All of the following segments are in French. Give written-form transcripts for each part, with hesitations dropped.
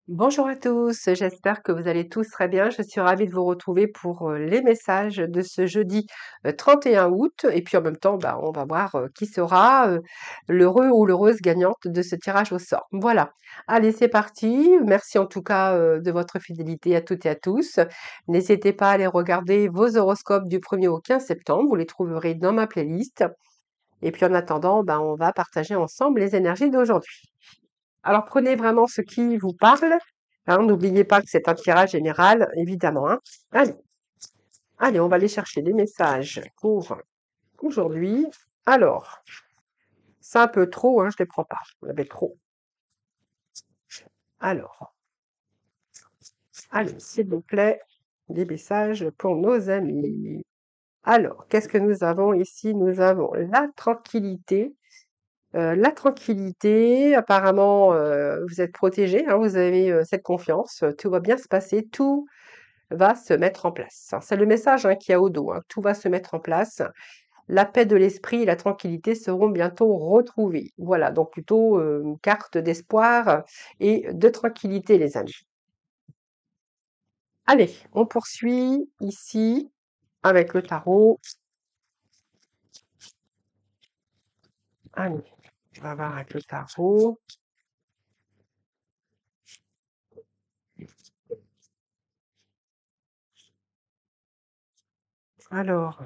Bonjour à tous, j'espère que vous allez tous très bien. Je suis ravie de vous retrouver pour les messages de ce jeudi 31 août. Et puis en même temps, on va voir qui sera l'heureux ou l'heureuse gagnante de ce tirage au sort. Voilà, allez, c'est parti. Merci en tout cas de votre fidélité à toutes et à tous. N'hésitez pas à aller regarder vos horoscopes du 1er au 15 septembre. Vous les trouverez dans ma playlist. Et puis en attendant, on va partager ensemble les énergies d'aujourd'hui. Alors prenez vraiment ce qui vous parle, hein, n'oubliez pas que c'est un tirage général, évidemment, hein. Allez, allez, on va aller chercher des messages pour aujourd'hui. Alors, c'est un peu trop, hein, je ne les prends pas. On avait trop. Alors, allez, s'il vous plaît, des messages pour nos amis. Alors, qu'est-ce que nous avons ici? Nous avons la tranquillité. La tranquillité, apparemment, vous êtes protégé, hein, vous avez cette confiance, tout va bien se passer, tout va se mettre en place. Alors, c'est le message hein, qu'il y a au dos, hein. Tout va se mettre en place. La paix de l'esprit et la tranquillité seront bientôt retrouvées. Voilà, donc plutôt une carte d'espoir et de tranquillité, les amis. Allez, on poursuit ici avec le tarot. Allez, on va voir avec le tarot. Alors,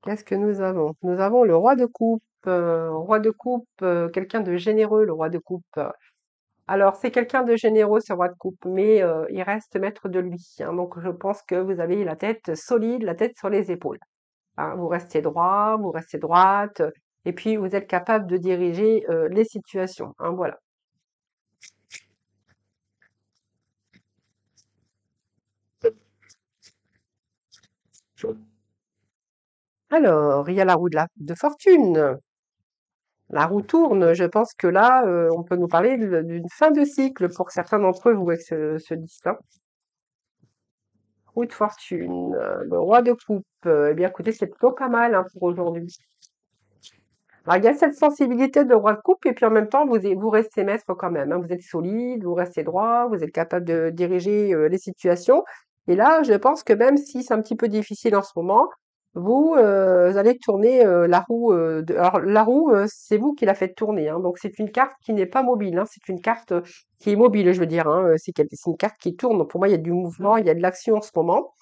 qu'est-ce que nous avons? Nous avons le roi de coupe. Roi de coupe, quelqu'un de généreux, le roi de coupe. Alors, c'est quelqu'un de généreux, ce roi de coupe, mais il reste maître de lui, hein. Donc, je pense que vous avez la tête solide, la tête sur les épaules, hein. Vous restez droit, vous restez droite, et puis vous êtes capable de diriger les situations, hein, voilà. Alors, il y a la roue de fortune. La roue tourne. Je pense que là, on peut nous parler d'une fin de cycle pour certains d'entre vous avec ce disque, hein. Roue de fortune, le roi de coupe. Eh bien, écoutez, c'est plutôt pas mal hein, pour aujourd'hui. Alors, il y a cette sensibilité de roi de coupe, et puis en même temps, vous restez maître quand même, hein. Vous êtes solide, vous restez droit, vous êtes capable de diriger les situations. Et là, je pense que même si c'est un petit peu difficile en ce moment, vous allez tourner la roue. Alors, la roue, c'est vous qui la faites tourner, hein. Donc, c'est une carte qui n'est pas mobile, hein. C'est une carte qui est mobile, je veux dire, hein. C'est une carte qui tourne. Pour moi, il y a du mouvement, il y a de l'action en ce moment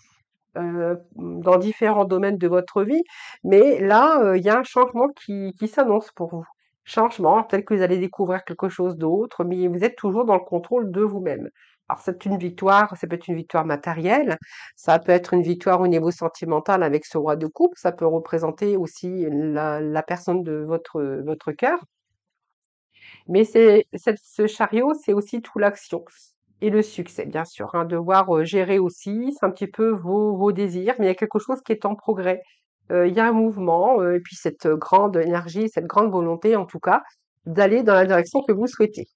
dans différents domaines de votre vie. Mais là, il y a un changement qui s'annonce pour vous. Changement, tel que vous allez découvrir quelque chose d'autre, mais vous êtes toujours dans le contrôle de vous-même. Alors c'est une victoire, ça peut être une victoire matérielle, ça peut être une victoire au niveau sentimental avec ce roi de coupe, ça peut représenter aussi la personne de votre cœur. Mais ce chariot, c'est aussi tout l'action et le succès, bien sûr, hein, devoir gérer aussi, c'est un petit peu vos désirs, mais il y a quelque chose qui est en progrès. Il y a un mouvement, et puis cette grande énergie, cette grande volonté, en tout cas, d'aller dans la direction que vous souhaitez.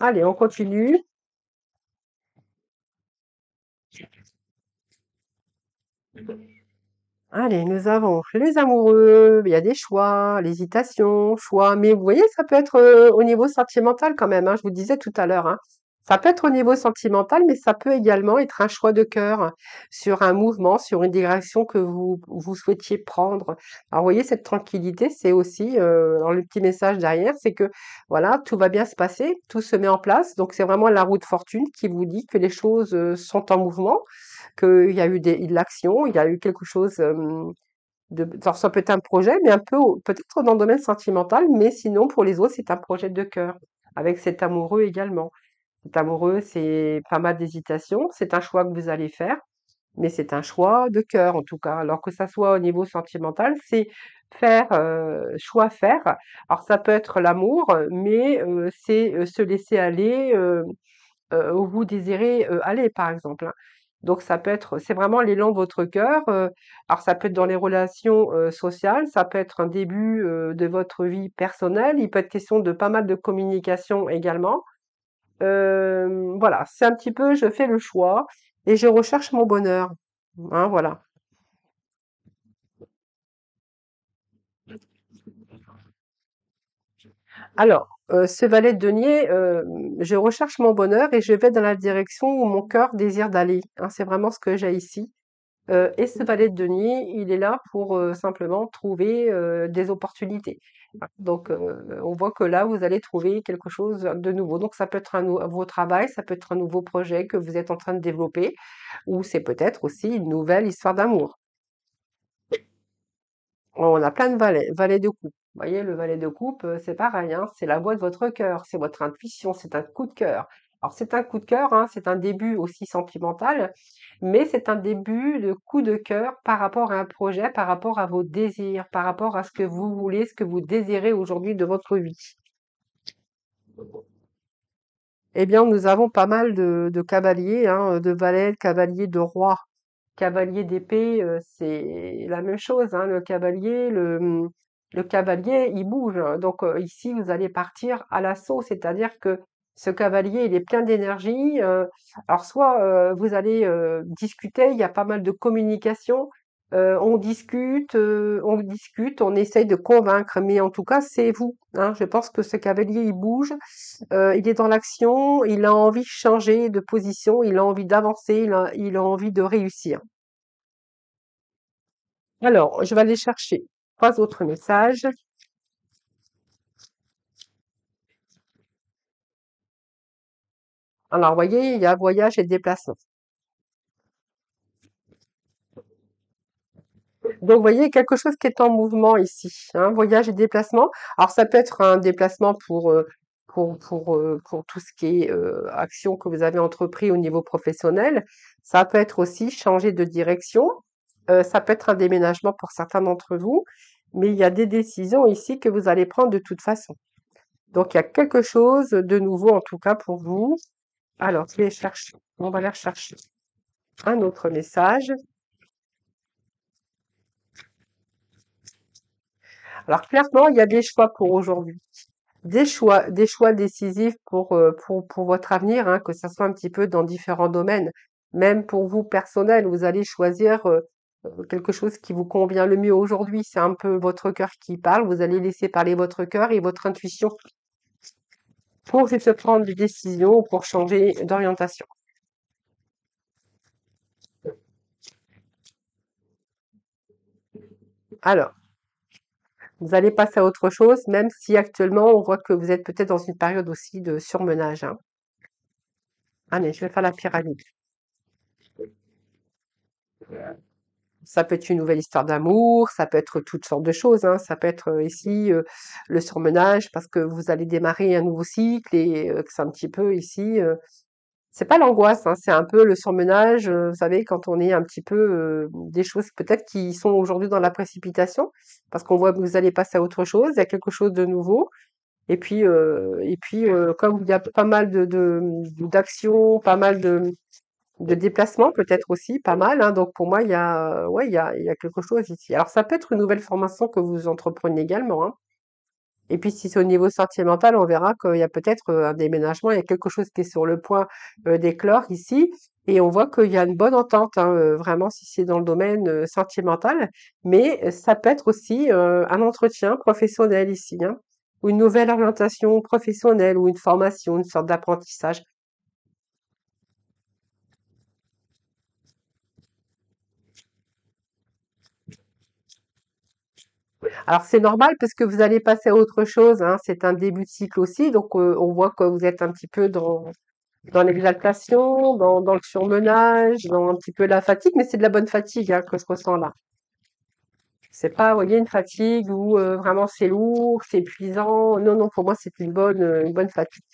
Allez, on continue. Allez, nous avons les amoureux, il y a des choix, l'hésitation, choix, mais vous voyez, ça peut être au niveau sentimental quand même, hein, je vous disais tout à l'heure, hein. Ça peut être au niveau sentimental, mais ça peut également être un choix de cœur sur un mouvement, sur une direction que vous souhaitiez prendre. Alors, vous voyez, cette tranquillité, c'est aussi, alors le petit message derrière, c'est que voilà, tout va bien se passer, tout se met en place. Donc, c'est vraiment la roue de fortune qui vous dit que les choses sont en mouvement, qu'il y a eu de l'action, il y a eu quelque chose alors ça peut être un projet, mais un peu peut-être dans le domaine sentimental, mais sinon pour les autres, c'est un projet de cœur, avec cet amoureux également. Cet amoureux, c'est pas mal d'hésitation, c'est un choix que vous allez faire, mais c'est un choix de cœur en tout cas. Alors que ça soit au niveau sentimental, c'est faire, choix faire. Alors ça peut être l'amour, mais c'est se laisser aller où vous désirez aller, par exemple, hein. Donc ça peut être, c'est vraiment l'élan de votre cœur. Alors ça peut être dans les relations sociales, ça peut être un début de votre vie personnelle. Il peut être question de pas mal de communication également. Voilà, c'est un petit peu, je fais le choix et je recherche mon bonheur. Hein, voilà. Ce valet de denier, je recherche mon bonheur et je vais dans la direction où mon cœur désire d'aller, hein, c'est vraiment ce que j'ai ici. Et ce valet de denier, il est là pour, simplement trouver, des opportunités. Donc, on voit que là, vous allez trouver quelque chose de nouveau. Donc ça peut être un nouveau travail, ça peut être un nouveau projet que vous êtes en train de développer, ou c'est peut-être aussi une nouvelle histoire d'amour. On a plein de valets. Valet de coupe. Vous voyez, le valet de coupe, c'est pareil, hein, c'est la voix de votre cœur, c'est votre intuition, c'est un coup de cœur. Alors c'est un coup de cœur, hein, c'est un début aussi sentimental, mais c'est un début de coup de cœur par rapport à un projet, par rapport à vos désirs, par rapport à ce que vous voulez, ce que vous désirez aujourd'hui de votre vie. Eh bien, nous avons pas mal de cavaliers, hein, de valets, de cavaliers, de rois. Cavalier d'épée, c'est la même chose, hein, le cavalier, il bouge. Donc ici, vous allez partir à l'assaut, c'est-à-dire que ce cavalier, il est plein d'énergie. Alors soit vous allez discuter, il y a pas mal de communication, on discute, on essaye de convaincre, mais en tout cas, c'est vous, hein. Je pense que ce cavalier, il bouge, il est dans l'action, il a envie de changer de position, il a envie d'avancer, il a envie de réussir. Alors, je vais aller chercher 3 autres messages. Alors, vous voyez, il y a voyage et déplacement. Donc, vous voyez, quelque chose qui est en mouvement ici, hein, voyage et déplacement. Alors, ça peut être un déplacement pour tout ce qui est action que vous avez entrepris au niveau professionnel. Ça peut être aussi changer de direction. Ça peut être un déménagement pour certains d'entre vous. Mais il y a des décisions ici que vous allez prendre de toute façon. Donc, il y a quelque chose de nouveau, en tout cas, pour vous. Alors, je vais chercher. On va aller rechercher un autre message. Alors, clairement, il y a des choix pour aujourd'hui. Des choix décisifs pour votre avenir, hein, que ça soit un petit peu dans différents domaines. Même pour vous personnel, vous allez choisir quelque chose qui vous convient le mieux aujourd'hui. C'est un peu votre cœur qui parle. Vous allez laisser parler votre cœur et votre intuition pour juste prendre des décisions, pour changer d'orientation. Alors, vous allez passer à autre chose, même si actuellement, on voit que vous êtes peut-être dans une période aussi de surmenage, hein. Allez, je vais faire la pyramide. Ça peut être une nouvelle histoire d'amour, ça peut être toutes sortes de choses, hein. Ça peut être ici le surmenage parce que vous allez démarrer un nouveau cycle et que c'est un petit peu ici. C'est pas l'angoisse, hein, c'est un peu le surmenage. Vous savez, quand on est un petit peu des choses peut-être qui sont aujourd'hui dans la précipitation, parce qu'on voit que vous allez passer à autre chose, il y a quelque chose de nouveau. Comme il y a pas mal d'actions, pas mal de déplacements peut-être aussi, pas mal, hein. Donc pour moi, ouais, il y a quelque chose ici. Alors ça peut être une nouvelle formation que vous entreprenez également, hein. Et puis si c'est au niveau sentimental, on verra qu'il y a peut-être un déménagement, il y a quelque chose qui est sur le point d'éclore ici. Et on voit qu'il y a une bonne entente, hein, vraiment si c'est dans le domaine sentimental. Mais ça peut être aussi un entretien professionnel ici, hein, ou une nouvelle orientation professionnelle, ou une formation, une sorte d'apprentissage. Alors c'est normal parce que vous allez passer à autre chose, hein. C'est un début de cycle aussi, donc on voit que vous êtes un petit peu dans l'exaltation, dans le surmenage, dans un petit peu la fatigue, mais c'est de la bonne fatigue, hein, que je ressens là. C'est pas, vous voyez, une fatigue où vraiment c'est lourd, c'est épuisant. Non, non, pour moi c'est une bonne fatigue.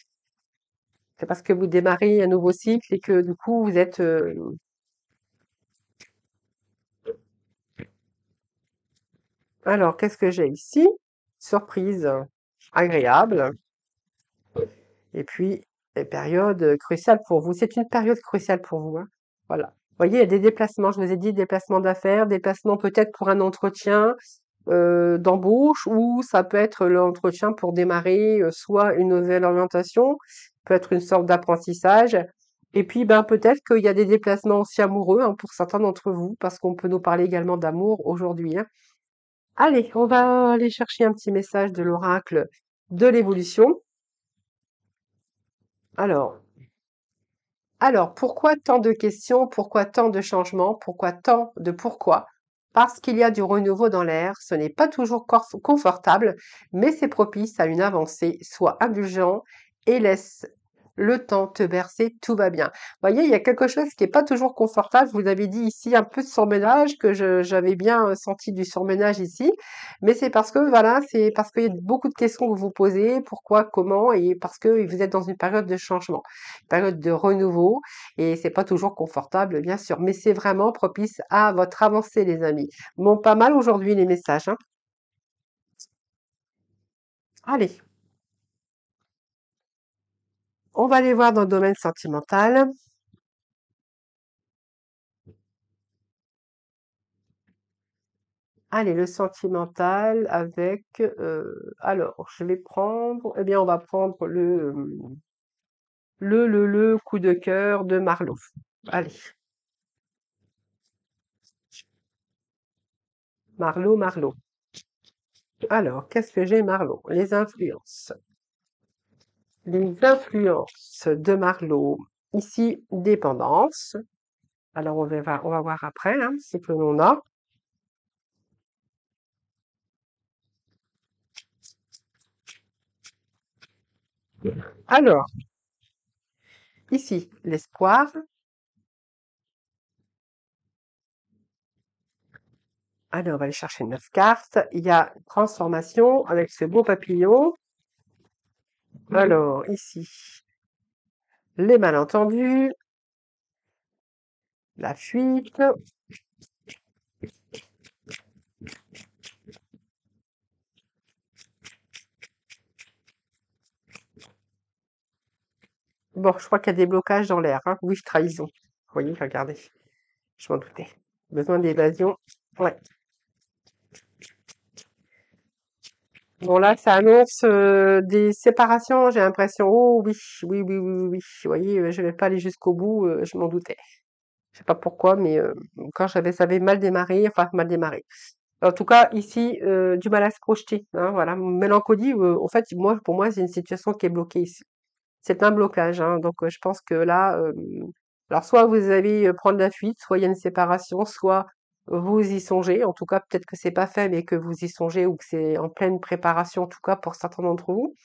C'est parce que vous démarrez un nouveau cycle et que du coup vous êtes. Alors, qu'est-ce que j'ai ici? Surprise agréable. Et puis, période cruciale pour vous. C'est une période cruciale pour vous, hein. Voilà. Vous voyez, il y a des déplacements, je vous ai dit, déplacements d'affaires, déplacements peut-être pour un entretien d'embauche, ou ça peut être l'entretien pour démarrer soit une nouvelle orientation, peut être une sorte d'apprentissage. Et puis, ben, peut-être qu'il y a des déplacements aussi amoureux, hein, pour certains d'entre vous, parce qu'on peut nous parler également d'amour aujourd'hui, hein. Allez, on va aller chercher un petit message de l'oracle de l'évolution. Alors, pourquoi tant de questions? Pourquoi tant de changements? Pourquoi tant de pourquoi? Parce qu'il y a du renouveau dans l'air. Ce n'est pas toujours confortable, mais c'est propice à une avancée. Sois indulgent et laisse le temps te bercer, tout va bien. Vous voyez, il y a quelque chose qui est pas toujours confortable. Vous avez dit ici un peu de surmenage, que j'avais bien senti du surmenage ici. Mais c'est parce que, voilà, c'est parce qu'il y a beaucoup de questions que vous vous posez, pourquoi, comment, et parce que vous êtes dans une période de changement, une période de renouveau, et c'est pas toujours confortable, bien sûr, mais c'est vraiment propice à votre avancée, les amis. Bon, pas mal aujourd'hui les messages, hein. Allez, on va aller voir dans le domaine sentimental. Allez, le sentimental avec, alors, je vais prendre, eh bien, on va prendre le coup de cœur de Marlowe. Allez, Marlowe. Alors, qu'est-ce que j'ai, Marlowe? Les influences. Les influences de Marlowe. Ici, dépendance. Alors, on va voir après, hein, ce que l'on a. Alors, ici, l'espoir. Allez, on va aller chercher 9 cartes. Il y a transformation avec ce beau papillon. Alors, ici, les malentendus, la fuite. Bon, je crois qu'il y a des blocages dans l'air, hein. Oui, trahison. Vous voyez, regardez, je m'en doutais. Besoin d'évasion. Ouais. Bon, là, ça annonce des séparations, j'ai l'impression. Oh oui, oui. Vous voyez, je vais pas aller jusqu'au bout, je m'en doutais. Je sais pas pourquoi, mais quand ça avait mal démarré, enfin mal démarré. En tout cas, ici, du mal à se projeter, hein, voilà. Mélancolie, en fait, moi, pour moi, c'est une situation qui est bloquée ici. C'est un blocage, hein, donc je pense que là, alors soit vous allez prendre la fuite, soit il y a une séparation, soit vous y songez. En tout cas, peut-être que c'est pas fait, mais que vous y songez ou que c'est en pleine préparation, en tout cas pour certains d'entre vous.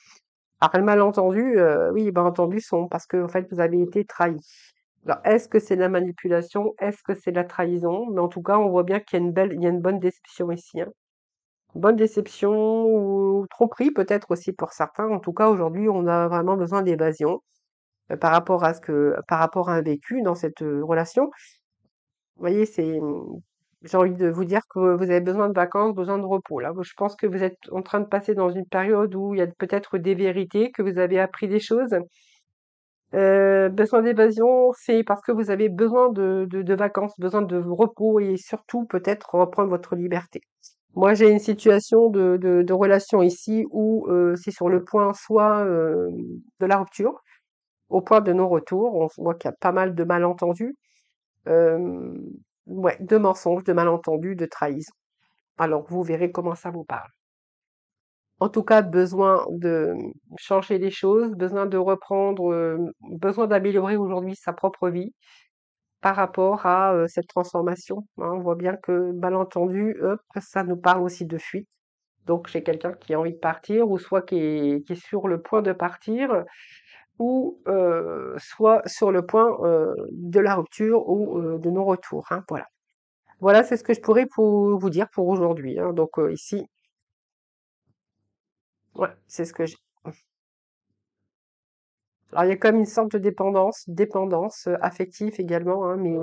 Alors, le malentendu, oui, les malentendus sont parce que en fait, vous avez été trahi. Alors, est-ce que c'est de la manipulation? Est-ce que c'est de la trahison? Mais en tout cas, on voit bien qu'il y a il y a une bonne déception ici, hein. Bonne déception ou tromperie peut-être aussi pour certains. En tout cas, aujourd'hui, on a vraiment besoin d'évasion par rapport à un vécu dans cette relation. Vous voyez, j'ai envie de vous dire que vous avez besoin de vacances, besoin de repos. Là, je pense que vous êtes en train de passer dans une période où il y a peut-être des vérités, que vous avez appris des choses. Besoin d'évasion, c'est parce que vous avez besoin de vacances, besoin de repos et surtout peut-être reprendre votre liberté. Moi, j'ai une situation de relation ici où c'est sur le point soit de la rupture, au point de non-retour. On voit qu'il y a pas mal de malentendus, euh, ouais, de mensonges, de malentendus, de trahison. Alors, vous verrez comment ça vous parle. En tout cas, besoin de changer les choses, besoin de reprendre, besoin d'améliorer aujourd'hui sa propre vie par rapport à cette transformation, hein. On voit bien que malentendu, hop, ça nous parle aussi de fuite. Donc, j'ai quelqu'un qui a envie de partir ou soit qui est sur le point de partir ou soit sur le point de la rupture ou de non-retour, hein, voilà. Voilà, c'est ce que je pourrais vous dire pour aujourd'hui, hein. Donc ici, ouais, c'est ce que j'ai. Alors il y a comme une sorte de dépendance affective également, hein, mais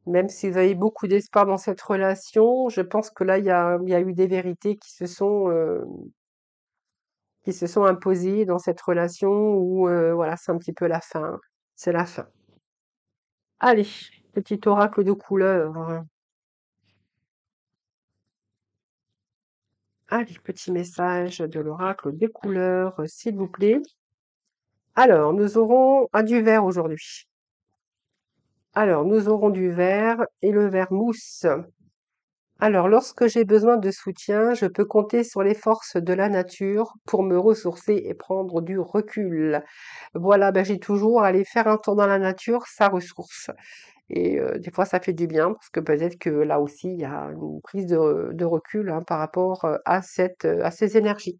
même si vous avez beaucoup d'espoir dans cette relation, je pense que là il y a eu des vérités qui se sont imposées dans cette relation où voilà, c'est un petit peu la fin. C'est la fin. Allez, petit oracle de couleur. Allez, petit message de l'oracle des couleurs, s'il vous plaît. Alors, nous aurons du vert aujourd'hui. Alors, nous aurons du vert et le vert mousse. Alors, lorsque j'ai besoin de soutien, je peux compter sur les forces de la nature pour me ressourcer et prendre du recul. Voilà, ben, j'ai toujours aller faire un tour dans la nature, ça ressource. Et des fois, ça fait du bien parce que peut-être que là aussi, il y a une prise de recul hein, par rapport à ces énergies.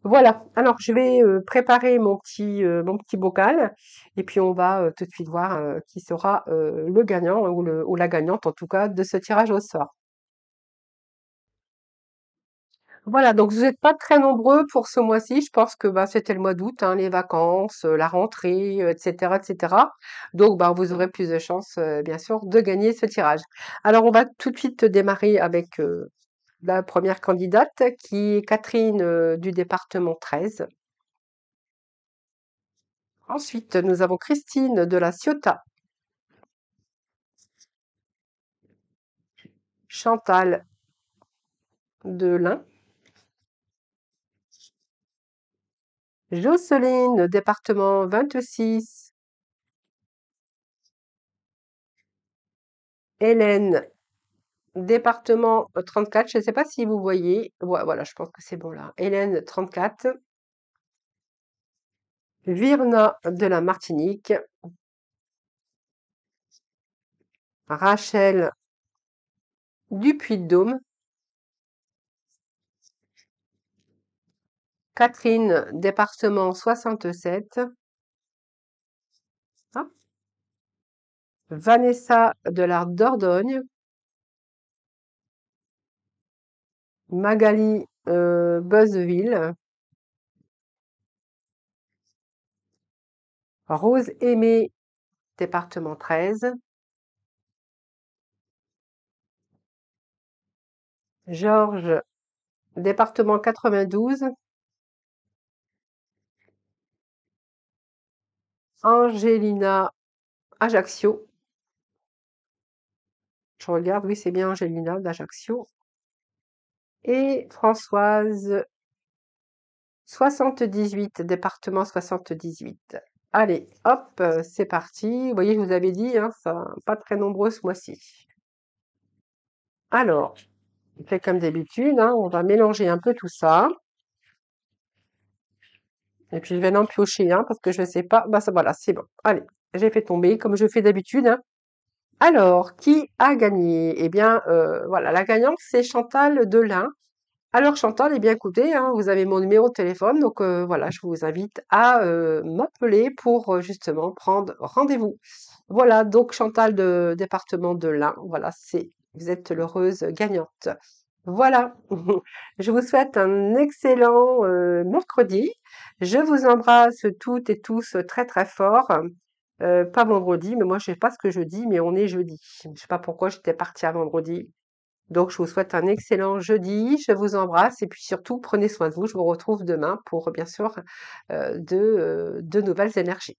Voilà, alors je vais préparer mon petit bocal et puis on va tout de suite voir qui sera le gagnant ou la gagnante en tout cas de ce tirage au sort. Voilà, donc vous n'êtes pas très nombreux pour ce mois-ci. Je pense que bah, c'était le mois d'août, hein, les vacances, la rentrée, etc., etc. Donc bah, vous aurez plus de chances, bien sûr, de gagner ce tirage. Alors on va tout de suite démarrer avec la première candidate qui est Catherine du département 13. Ensuite, nous avons Christine de la Ciotat, Chantal de l'Ain, Jocelyne, département 26, Hélène, département 34. Je ne sais pas si vous voyez. Voilà, je pense que c'est bon là. Hélène 34, Virna de la Martinique, Rachel du Puy-de-Dôme, Catherine, département 67, ah, Vanessa de la Dordogne, Magali Buzzeville, Rose Aimée, département 13, Georges, département 92, Angelina, Ajaccio. Je regarde, oui, c'est bien Angelina d'Ajaccio. Et Françoise, 78, département 78. Allez, hop, c'est parti. Vous voyez, je vous avais dit, hein, ça, pas très nombreux ce mois-ci. Alors, on fait comme d'habitude, hein, on va mélanger un peu tout ça. Et puis, je vais en piocher un parce que je ne sais pas. Bah, ça, voilà, c'est bon. Allez, j'ai fait tomber comme je fais d'habitude, hein. Alors, qui a gagné? Eh bien, voilà, la gagnante, c'est Chantal Delin. Alors Chantal, eh bien écoutez, hein, vous avez mon numéro de téléphone, donc voilà, je vous invite à m'appeler pour justement prendre rendez-vous. Voilà, donc Chantal de département de l'Ain, voilà, vous êtes l'heureuse gagnante. Voilà, je vous souhaite un excellent mercredi. Je vous embrasse toutes et tous très très fort. Pas vendredi, mais moi je sais pas ce que je dis, mais on est jeudi. Je sais pas pourquoi j'étais partie à vendredi. Donc, je vous souhaite un excellent jeudi. Je vous embrasse et puis surtout, prenez soin de vous. Je vous retrouve demain pour, bien sûr, de nouvelles énergies.